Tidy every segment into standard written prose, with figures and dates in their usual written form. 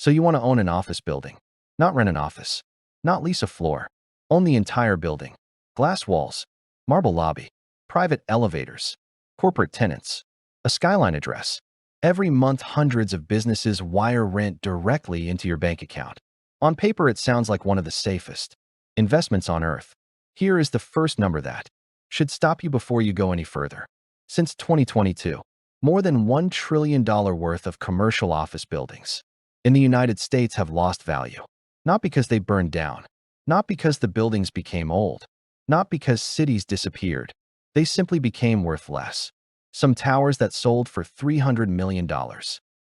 So you want to own an office building, not rent an office, not lease a floor, own the entire building. Glass walls, marble lobby, private elevators, corporate tenants, a skyline address. Every month, hundreds of businesses wire rent directly into your bank account. On paper, it sounds like one of the safest investments on earth. Here is the first number that should stop you before you go any further. Since 2022, more than $1 trillion worth of commercial office buildings in the United States have lost value. Not because they burned down, not because the buildings became old, not because cities disappeared. They simply became worth less. Some towers that sold for $300 million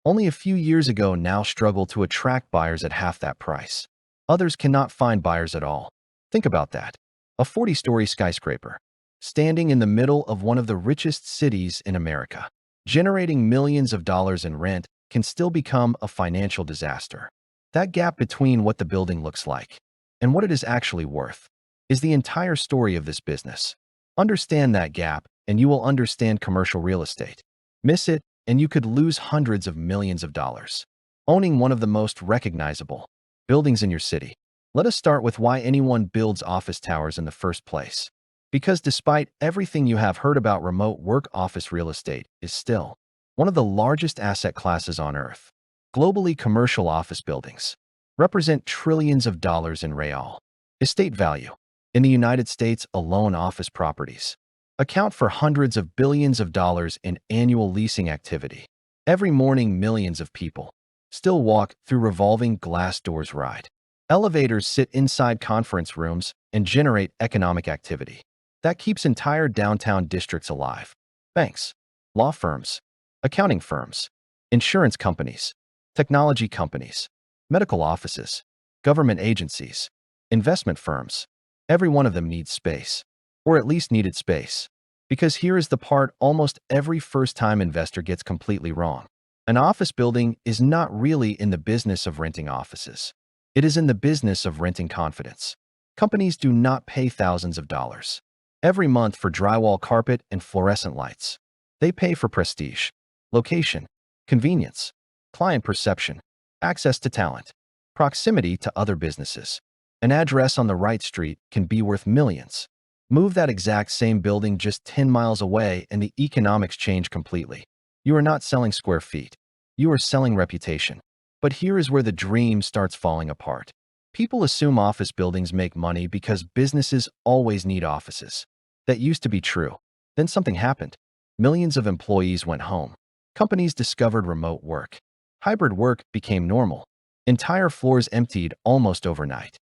only a few years ago now struggle to attract buyers at half that price. Others cannot find buyers at all. Think about that. A 40-story skyscraper, standing in the middle of one of the richest cities in America, generating millions of dollars in rent, can still become a financial disaster. That gap between what the building looks like and what it is actually worth is the entire story of this business. Understand that gap, and you will understand commercial real estate. Miss it, and you could lose hundreds of millions of dollars. Owning one of the most recognizable buildings in your city. Let us start with why anyone builds office towers in the first place. Because despite everything you have heard about remote work, office real estate is still one of the largest asset classes on earth. Globally, commercial office buildings represent trillions of dollars in real estate value. In the United States alone, office properties account for hundreds of billions of dollars in annual leasing activity. Every morning, millions of people still walk through revolving glass doors, ride elevators, sit inside conference rooms, and generate economic activity that keeps entire downtown districts alive. Banks, law firms, accounting firms, insurance companies, technology companies, medical offices, government agencies, investment firms. Every one of them needs space, or at least needed space. Because here is the part almost every first-time investor gets completely wrong. An office building is not really in the business of renting offices. It is in the business of renting confidence. Companies do not pay thousands of dollars every month for drywall, carpet, and fluorescent lights. They pay for prestige, location, convenience, client perception, access to talent, proximity to other businesses. An address on the right street can be worth millions. Move that exact same building just 10 miles away and the economics change completely. You are not selling square feet. You are selling reputation. But here is where the dream starts falling apart. People assume office buildings make money because businesses always need offices. That used to be true. Then something happened. Millions of employees went home. Companies discovered remote work. Hybrid work became normal. Entire floors emptied almost overnight.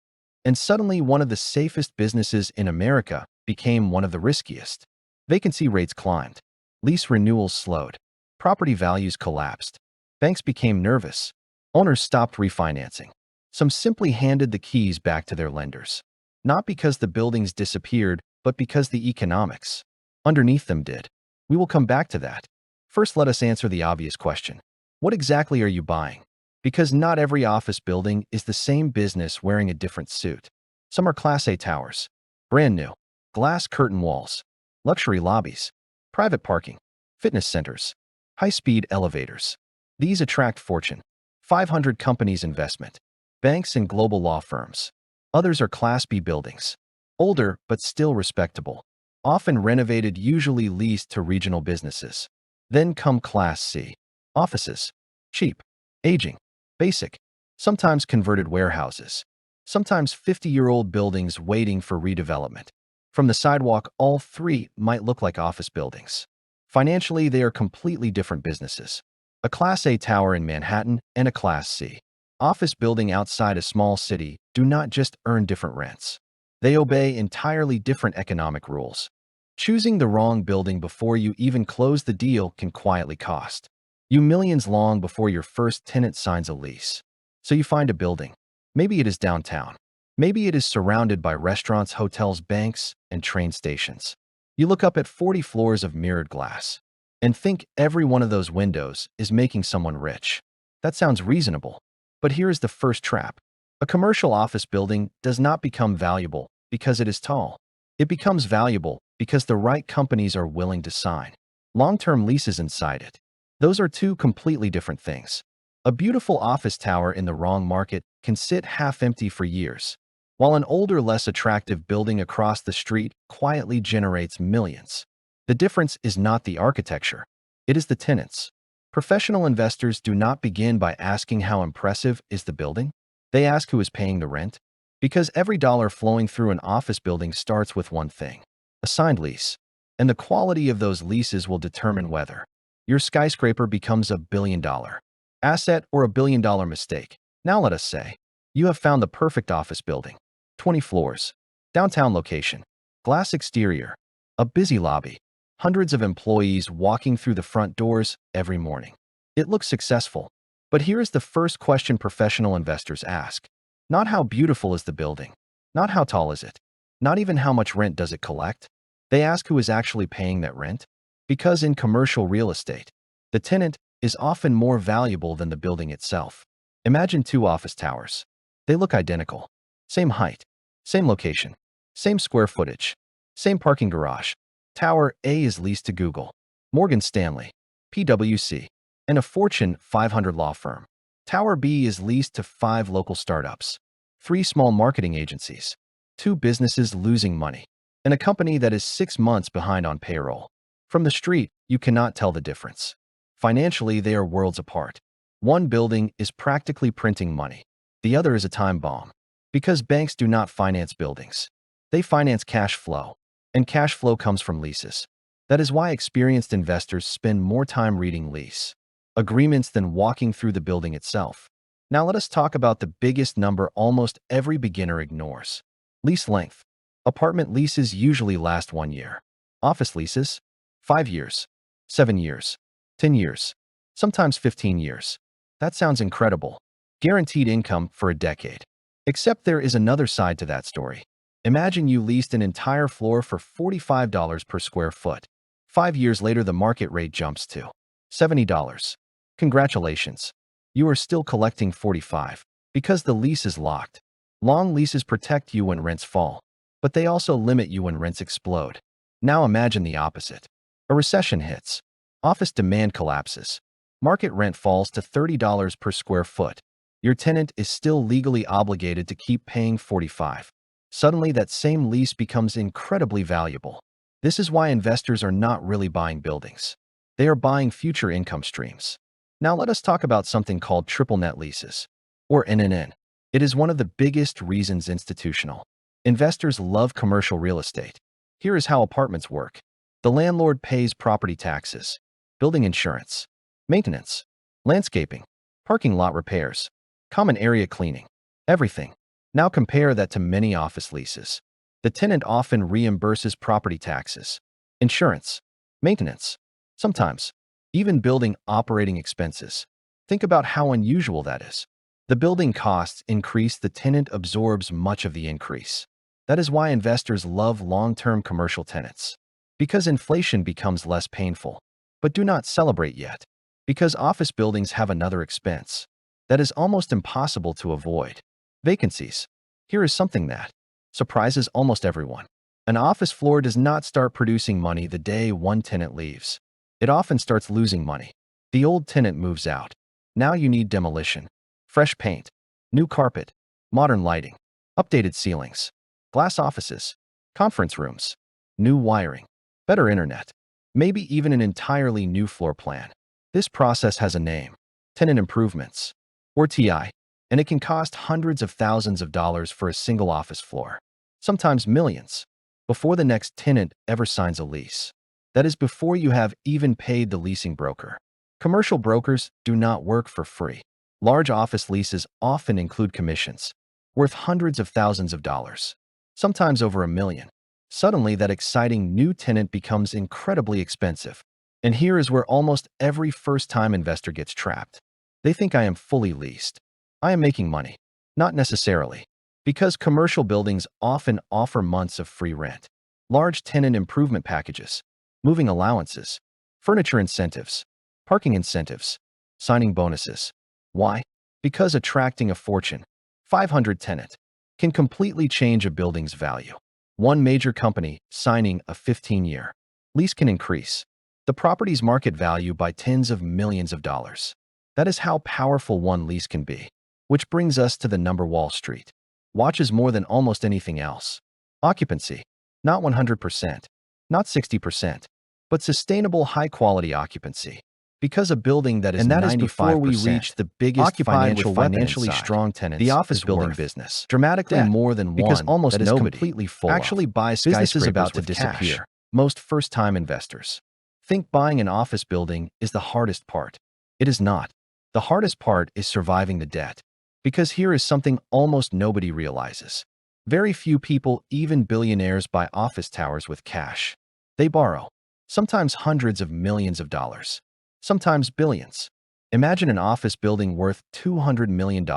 And suddenly, one of the safest businesses in America became one of the riskiest. Vacancy rates climbed. Lease renewals slowed. Property values collapsed. Banks became nervous. Owners stopped refinancing. Some simply handed the keys back to their lenders. Not because the buildings disappeared, but because the economics underneath them did. We will come back to that. First, let us answer the obvious question. What exactly are you buying? Because not every office building is the same business wearing a different suit. Some are Class A towers, brand new, glass curtain walls, luxury lobbies, private parking, fitness centers, high-speed elevators. These attract Fortune 500 companies' investment, banks and global law firms. Others are Class B buildings, older but still respectable, often renovated, usually leased to regional businesses. Then come Class C offices, cheap, aging, basic, sometimes converted warehouses, sometimes 50-year-old buildings waiting for redevelopment. From the sidewalk, all three might look like office buildings. Financially, they are completely different businesses. A Class A tower in Manhattan and a Class C office building outside a small city do not just earn different rents. They obey entirely different economic rules. Choosing the wrong building before you even close the deal can quietly cost you millions long before your first tenant signs a lease. So you find a building. Maybe it is downtown. Maybe it is surrounded by restaurants, hotels, banks, and train stations. You look up at 40 floors of mirrored glass and think every one of those windows is making someone rich. That sounds reasonable. But here is the first trap. A commercial office building does not become valuable because it is tall. It becomes valuable because the right companies are willing to sign long-term leases inside it. Those are two completely different things. A beautiful office tower in the wrong market can sit half-empty for years, while an older, less attractive building across the street quietly generates millions. The difference is not the architecture, it is the tenants. Professional investors do not begin by asking how impressive is the building. They ask who is paying the rent. Because every dollar flowing through an office building starts with one thing: a signed lease. And the quality of those leases will determine whether your skyscraper becomes a billion-dollar asset or a billion-dollar mistake. Now let us say you have found the perfect office building. 20 floors, downtown location, glass exterior, a busy lobby, hundreds of employees walking through the front doors every morning. It looks successful. But here is the first question professional investors ask. Not how beautiful is the building, not how tall is it, not even how much rent does it collect. They ask who is actually paying that rent. Because in commercial real estate, the tenant is often more valuable than the building itself. Imagine two office towers. They look identical. Same height, same location, same square footage, same parking garage. Tower A is leased to Google, Morgan Stanley, PwC, and a Fortune 500 law firm. Tower B is leased to 5 local startups, 3 small marketing agencies, 2 businesses losing money, and a company that is 6 months behind on payroll. From the street, you cannot tell the difference. Financially, they are worlds apart. One building is practically printing money. The other is a time bomb. Because banks do not finance buildings. They finance cash flow. And cash flow comes from leases. That is why experienced investors spend more time reading lease agreements than walking through the building itself. Now let us talk about the biggest number almost every beginner ignores. Lease length. Apartment leases usually last 1 year. Office leases? 5 years, 7 years, 10 years, sometimes 15 years. That sounds incredible. Guaranteed income for a decade. Except there is another side to that story. Imagine you leased an entire floor for $45 per square foot. 5 years later, the market rate jumps to $70. Congratulations. You are still collecting $45 because the lease is locked. Long leases protect you when rents fall, but they also limit you when rents explode. Now imagine the opposite. A recession hits. Office demand collapses. Market rent falls to $30 per square foot. Your tenant is still legally obligated to keep paying $45. Suddenly, that same lease becomes incredibly valuable. This is why investors are not really buying buildings. They are buying future income streams. Now let us talk about something called triple net leases, or NNN. It is one of the biggest reasons institutional investors love commercial real estate. Here is how apartments work. The landlord pays property taxes, building insurance, maintenance, landscaping, parking lot repairs, common area cleaning, everything. Now compare that to many office leases. The tenant often reimburses property taxes, insurance, maintenance, sometimes even building operating expenses. Think about how unusual that is. The building costs increase, the tenant absorbs much of the increase. That is why investors love long-term commercial tenants. Because inflation becomes less painful. But do not celebrate yet. Because office buildings have another expense that is almost impossible to avoid. Vacancies. Here is something that surprises almost everyone. An office floor does not start producing money the day one tenant leaves. It often starts losing money. The old tenant moves out. Now you need demolition, fresh paint, new carpet, modern lighting, updated ceilings, glass offices, conference rooms, new wiring, better internet, maybe even an entirely new floor plan. This process has a name: tenant improvements, or TI, and it can cost hundreds of thousands of dollars for a single office floor, sometimes millions, before the next tenant ever signs a lease. That is before you have even paid the leasing broker. Commercial brokers do not work for free. Large office leases often include commissions worth hundreds of thousands of dollars, sometimes over $1 million. Suddenly, that exciting new tenant becomes incredibly expensive. And here is where almost every first-time investor gets trapped. They think, I am fully leased. I am making money. Not necessarily. Because commercial buildings often offer months of free rent, large tenant improvement packages, moving allowances, furniture incentives, parking incentives, signing bonuses. Why? Because attracting a Fortune 500 tenant can completely change a building's value. One major company signing a 15-year lease can increase the property's market value by tens of millions of dollars. That is how powerful one lease can be. Which brings us to the number Wall Street watches more than almost anything else. Occupancy. Not 100%, not 60%, but sustainable high-quality occupancy. Because a building that is And that is 95% before we reach the biggest occupied with financial weapon financially inside, strong tenants, the office is building worth. business dramatically Debt. more than Because one almost that is nobody completely full actually of. buys Businesses skyscrapers about to with cash. disappear. Most first-time investors think buying an office building is the hardest part. It is not. The hardest part is surviving the debt. Because here is something almost nobody realizes. Very few people, even billionaires, buy office towers with cash. They borrow, sometimes hundreds of millions of dollars, sometimes billions. Imagine an office building worth $200 million.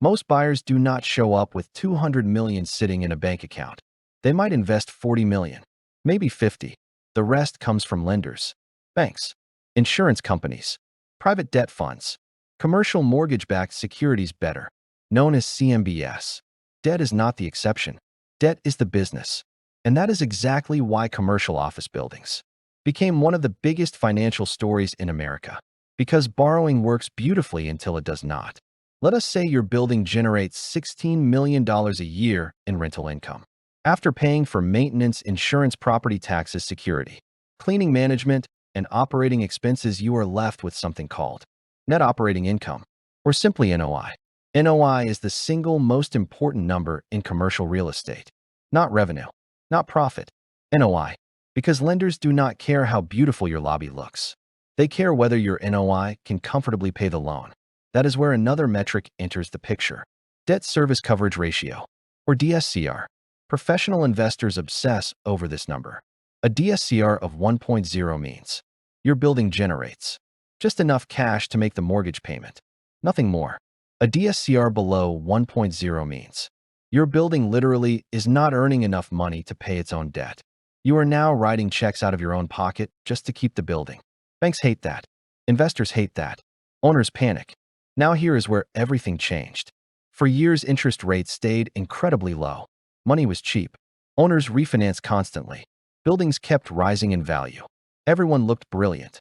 Most buyers do not show up with $200 million sitting in a bank account. They might invest $40 million, maybe 50. The rest comes from lenders, banks, insurance companies, private debt funds, commercial mortgage-backed securities, better known as CMBS. Debt is not the exception. Debt is the business. And that is exactly why commercial office buildings became one of the biggest financial stories in America. Because borrowing works beautifully until it does not. Let us say your building generates $16 million a year in rental income. After paying for maintenance, insurance, property taxes, security, cleaning, management, and operating expenses, you are left with something called net operating income, or simply NOI. NOI is the single most important number in commercial real estate. Not revenue, not profit. NOI. Because lenders do not care how beautiful your lobby looks. They care whether your NOI can comfortably pay the loan. That is where another metric enters the picture. Debt service coverage ratio, or DSCR. Professional investors obsess over this number. A DSCR of 1.0 means your building generates just enough cash to make the mortgage payment, nothing more. A DSCR below 1.0 means your building literally is not earning enough money to pay its own debt. You are now writing checks out of your own pocket just to keep the building. Banks hate that. Investors hate that. Owners panic. Now here is where everything changed. For years, interest rates stayed incredibly low. Money was cheap. Owners refinanced constantly. Buildings kept rising in value. Everyone looked brilliant.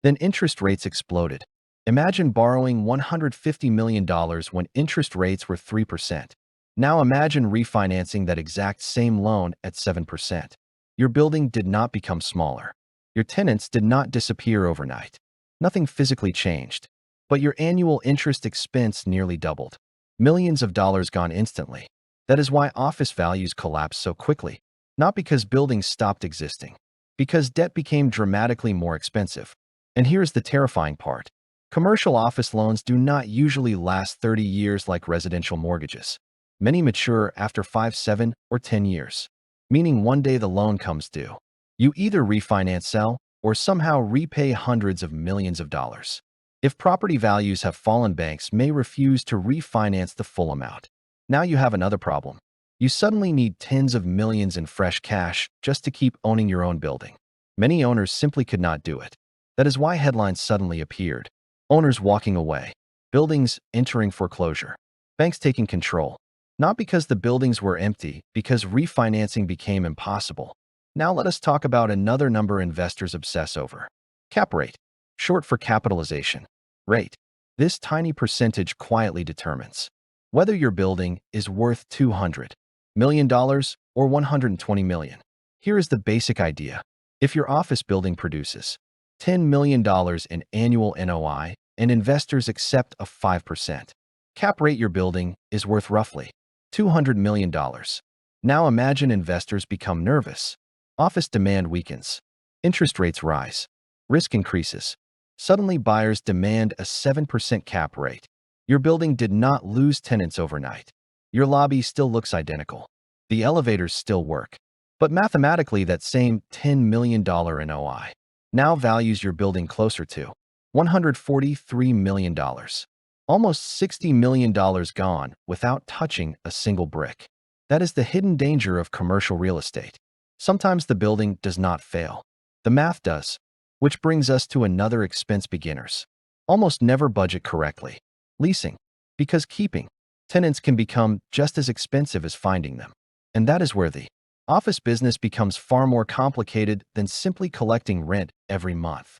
Then interest rates exploded. Imagine borrowing $150 million when interest rates were 3%. Now imagine refinancing that exact same loan at 7%. Your building did not become smaller. Your tenants did not disappear overnight. Nothing physically changed. But your annual interest expense nearly doubled. Millions of dollars gone instantly. That is why office values collapsed so quickly. Not because buildings stopped existing. Because debt became dramatically more expensive. And here's the terrifying part. Commercial office loans do not usually last 30 years like residential mortgages. Many mature after 5, 7, or 10 years. Meaning one day the loan comes due. You either refinance, sell, or somehow repay hundreds of millions of dollars. If property values have fallen, banks may refuse to refinance the full amount. Now you have another problem. You suddenly need tens of millions in fresh cash just to keep owning your own building. Many owners simply could not do it. That is why headlines suddenly appeared. Owners walking away. Buildings entering foreclosure. Banks taking control. Not because the buildings were empty, because refinancing became impossible. Now let us talk about another number investors obsess over. Cap rate, short for capitalization rate. This tiny percentage quietly determines whether your building is worth $200 million or $120 million. Here is the basic idea. If your office building produces $10 million in annual NOI and investors accept a 5% cap rate, your building is worth roughly $200 million. Now imagine investors become nervous. Office demand weakens. Interest rates rise. Risk increases. Suddenly buyers demand a 7% cap rate. Your building did not lose tenants overnight. Your lobby still looks identical. The elevators still work. But mathematically, that same $10 million NOI now values your building closer to $143 million. Almost $60 million gone without touching a single brick. That is the hidden danger of commercial real estate. Sometimes the building does not fail. The math does. Which brings us to another expense beginners almost never budget correctly. Leasing. Because keeping tenants can become just as expensive as finding them. And that is where the office business becomes far more complicated than simply collecting rent every month.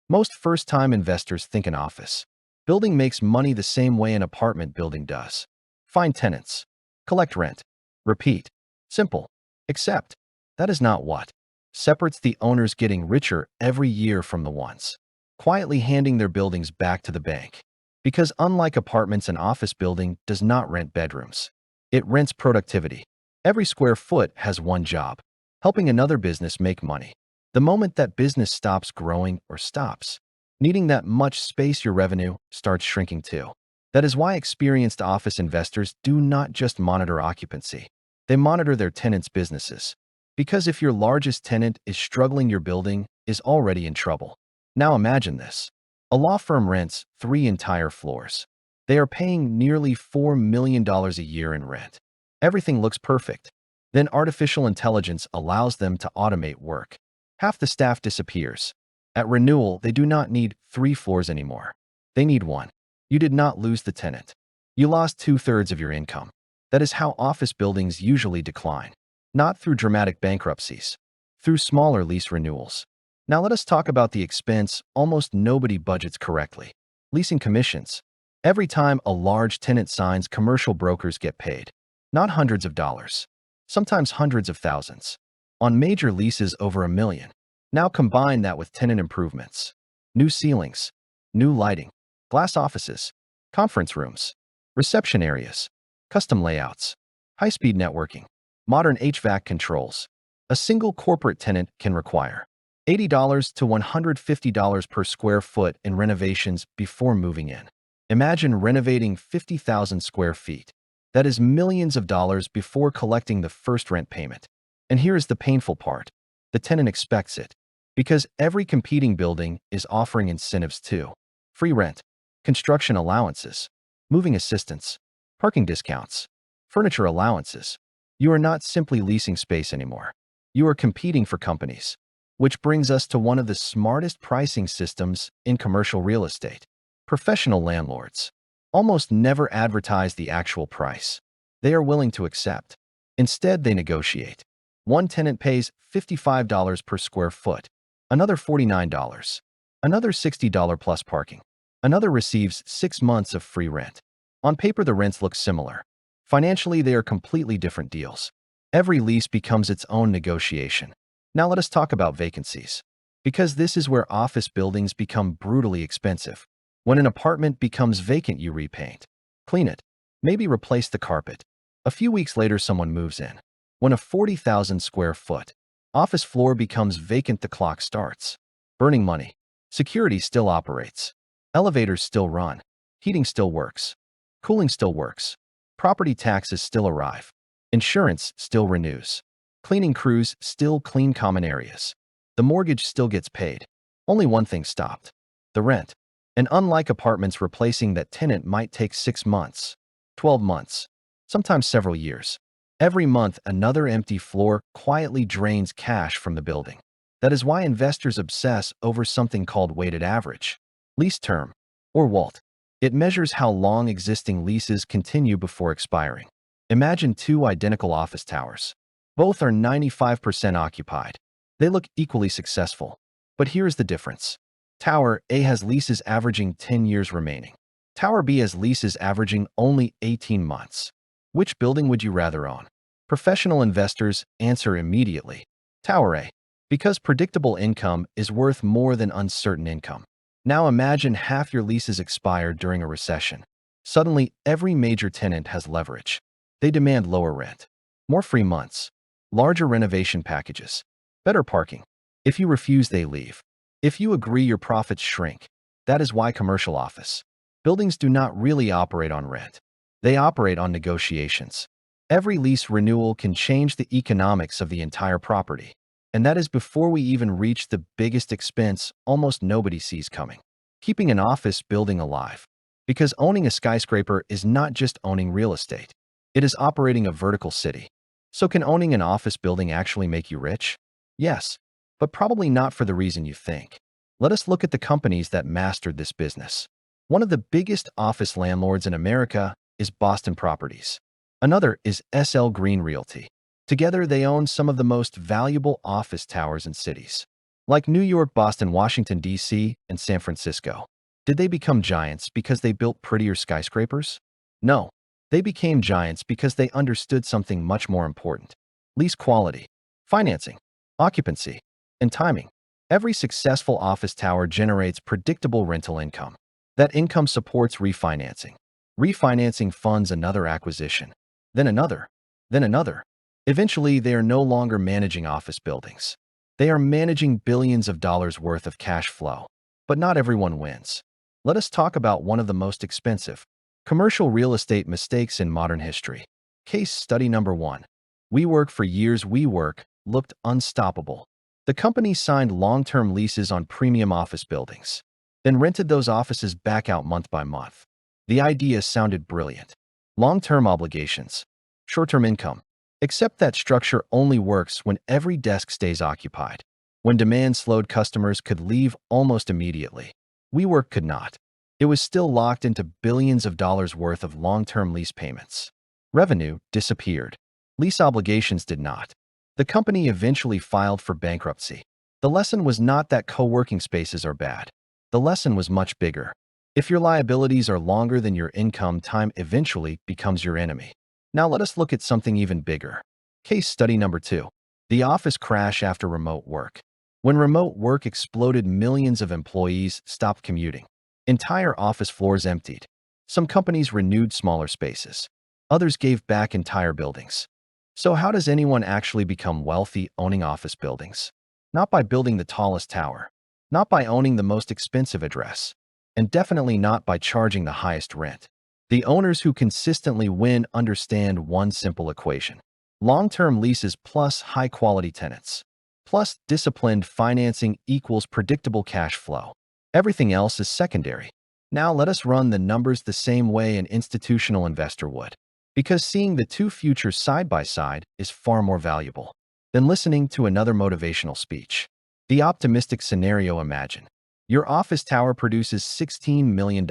Most first-time investors think an office Building makes money the same way an apartment building does. Find tenants. Collect rent. Repeat. Simple. Except, that is not what separates the owners getting richer every year from the ones quietly handing their buildings back to the bank. Because unlike apartments, an office building does not rent bedrooms. It rents productivity. Every square foot has one job: helping another business make money. The moment that business stops growing or stops needing that much space, your revenue starts shrinking too. That is why experienced office investors do not just monitor occupancy. They monitor their tenants' businesses. Because if your largest tenant is struggling, your building is already in trouble. Now imagine this. A law firm rents 3 entire floors. They are paying nearly $4 million a year in rent. Everything looks perfect. Then artificial intelligence allows them to automate work. Half the staff disappears. At renewal, they do not need 3 floors anymore. They need 1. You did not lose the tenant. You lost 2/3 of your income. That is how office buildings usually decline. Not through dramatic bankruptcies, through smaller lease renewals. Now let us talk about the expense almost nobody budgets correctly. Leasing commissions. Every time a large tenant signs, commercial brokers get paid. Not hundreds of dollars, sometimes hundreds of thousands. On major leases over $1 million. Now combine that with tenant improvements. New ceilings, new lighting, glass offices, conference rooms, reception areas, custom layouts, high-speed networking, modern HVAC controls. A single corporate tenant can require $80 to $150 per square foot in renovations before moving in. Imagine renovating 50,000 square feet. That is millions of dollars before collecting the first rent payment. And here is the painful part. The tenant expects it. Because every competing building is offering incentives too. Free rent, construction allowances, moving assistance, parking discounts, furniture allowances. You are not simply leasing space anymore. You are competing for companies. Which brings us to one of the smartest pricing systems in commercial real estate. Professional landlords almost never advertise the actual price they are willing to accept. Instead, they negotiate. One tenant pays $55 per square foot, another $49, another $60 plus parking. Another receives 6 months of free rent. On paper, the rents look similar. Financially, they are completely different deals. Every lease becomes its own negotiation. Now let us talk about vacancies. Because this is where office buildings become brutally expensive. When an apartment becomes vacant, you repaint, clean it, maybe replace the carpet. A few weeks later, someone moves in. When a 40,000 square foot office floor becomes vacant, the clock starts. Burning money. Security still operates. Elevators still run. Heating still works. Cooling still works. Property taxes still arrive. Insurance still renews. Cleaning crews still clean common areas. The mortgage still gets paid. Only one thing stopped: the rent. And unlike apartments, replacing that tenant might take 6 months, 12 months, sometimes several years. Every month, another empty floor quietly drains cash from the building. That is why investors obsess over something called weighted average lease term, or WALT. It measures how long existing leases continue before expiring. Imagine 2 identical office towers. Both are 95% occupied. They look equally successful. But here's the difference. Tower A has leases averaging 10 years remaining. Tower B has leases averaging only 18 months. Which building would you rather own? Professional investors answer immediately: Tower A, because predictable income is worth more than uncertain income. Now imagine half your leases expire during a recession. Suddenly, every major tenant has leverage. They demand lower rent, more free months, larger renovation packages, better parking. If you refuse, they leave. If you agree, your profits shrink. That is why commercial office buildings do not really operate on rent. They operate on negotiations. Every lease renewal can change the economics of the entire property. And that is before we even reach the biggest expense almost nobody sees coming: keeping an office building alive. Because owning a skyscraper is not just owning real estate. It is operating a vertical city. So can owning an office building actually make you rich? Yes, but probably not for the reason you think. Let us look at the companies that mastered this business. One of the biggest office landlords in America is Boston Properties. Another is SL Green Realty. Together, they own some of the most valuable office towers in cities like New York, Boston, Washington, D.C., and San Francisco. Did they become giants because they built prettier skyscrapers? No. They became giants because they understood something much more important: lease quality, financing, occupancy, and timing. Every successful office tower generates predictable rental income. That income supports refinancing. Refinancing funds another acquisition, then another, then another. Eventually, they are no longer managing office buildings. They are managing billions of dollars worth of cash flow. But not everyone wins. Let us talk about one of the most expensive commercial real estate mistakes in modern history. Case study number 1. WeWork. For years, WeWork looked unstoppable. The company signed long-term leases on premium office buildings, then rented those offices back out month by month. The idea sounded brilliant. Long-term obligations, short-term income. Except that structure only works when every desk stays occupied. When demand slowed, customers could leave almost immediately. WeWork could not. It was still locked into billions of dollars worth of long-term lease payments. Revenue disappeared. Lease obligations did not. The company eventually filed for bankruptcy. The lesson was not that co-working spaces are bad. The lesson was much bigger. If your liabilities are longer than your income, time eventually becomes your enemy. Now let us look at something even bigger. Case study number 2. The office crash after remote work. When remote work exploded, millions of employees stopped commuting. Entire office floors emptied. Some companies renewed smaller spaces. Others gave back entire buildings. So how does anyone actually become wealthy owning office buildings? Not by building the tallest tower. Not by owning the most expensive address. And definitely not by charging the highest rent. The owners who consistently win understand one simple equation: long-term leases plus high-quality tenants, plus disciplined financing equals predictable cash flow. Everything else is secondary. Now let us run the numbers the same way an institutional investor would. Because seeing the two futures side by side is far more valuable than listening to another motivational speech. The optimistic scenario: imagine your office tower produces $16 million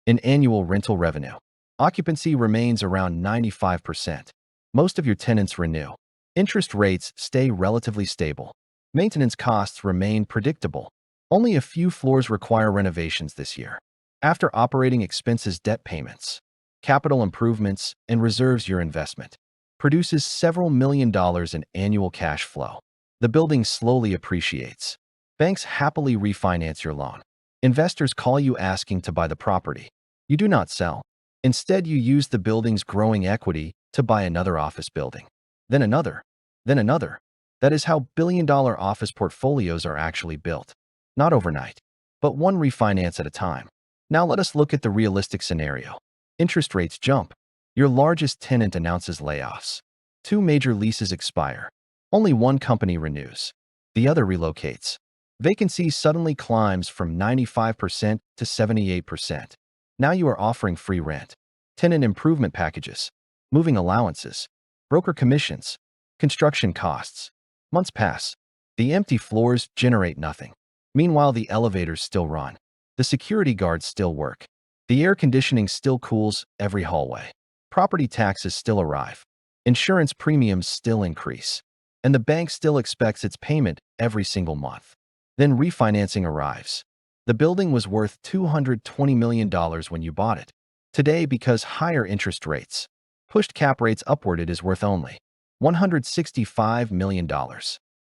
in annual rental revenue. Occupancy remains around 95%. Most of your tenants renew. Interest rates stay relatively stable. Maintenance costs remain predictable. Only a few floors require renovations this year. After operating expenses, debt payments, capital improvements, and reserves, your investment produces several $1 million in annual cash flow. The building slowly appreciates. Banks happily refinance your loan. Investors call you asking to buy the property. You do not sell. Instead, you use the building's growing equity to buy another office building. Then another. Then another. That is how billion-dollar office portfolios are actually built. Not overnight, but one refinance at a time. Now let us look at the realistic scenario. Interest rates jump. Your largest tenant announces layoffs. 2 major leases expire. Only one company renews. The other relocates. Vacancy suddenly climbs from 95% to 78%. Now you are offering free rent, tenant improvement packages, moving allowances, broker commissions, construction costs. Months pass. The empty floors generate nothing. Meanwhile, the elevators still run. The security guards still work. The air conditioning still cools every hallway. Property taxes still arrive. Insurance premiums still increase. And the bank still expects its payment every single month. Then refinancing arrives. The building was worth $220 million when you bought it. Today, because higher interest rates pushed cap rates upward, it is worth only $165 million.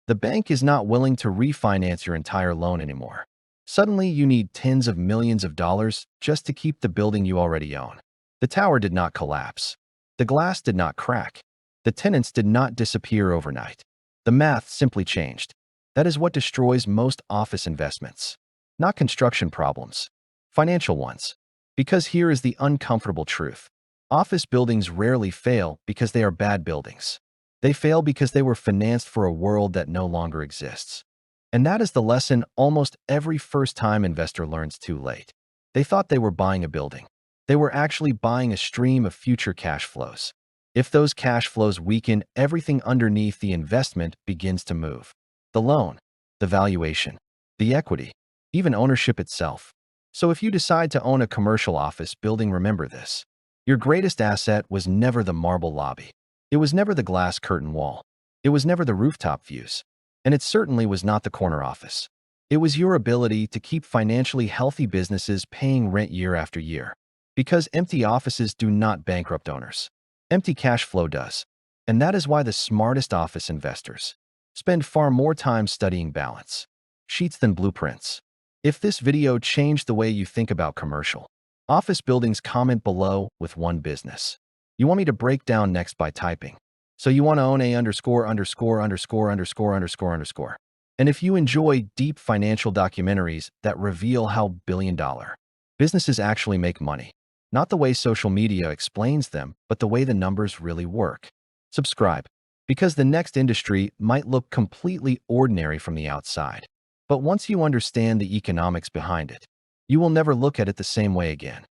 The bank is not willing to refinance your entire loan anymore. Suddenly, you need tens of millions of dollars just to keep the building you already own. The tower did not collapse. The glass did not crack. The tenants did not disappear overnight. The math simply changed. That is what destroys most office investments. Not construction problems, financial ones. Because here is the uncomfortable truth. Office buildings rarely fail because they are bad buildings. They fail because they were financed for a world that no longer exists. And that is the lesson almost every first-time investor learns too late. They thought they were buying a building. They were actually buying a stream of future cash flows. If those cash flows weaken, everything underneath the investment begins to move. The loan, the valuation, the equity, even ownership itself. So if you decide to own a commercial office building, remember this. Your greatest asset was never the marble lobby. It was never the glass curtain wall. It was never the rooftop views. And it certainly was not the corner office. It was your ability to keep financially healthy businesses paying rent year after year. Because empty offices do not bankrupt owners. Empty cash flow does. And that is why the smartest office investors spend far more time studying balance sheets than blueprints. If this video changed the way you think about commercial office buildings, comment below with one business you want me to break down next by typing. So you want to own a underscore underscore underscore underscore underscore underscore. And if you enjoy deep financial documentaries that reveal how billion-dollar businesses actually make money, not the way social media explains them, but the way the numbers really work, subscribe. Because the next industry might look completely ordinary from the outside. But once you understand the economics behind it, you will never look at it the same way again.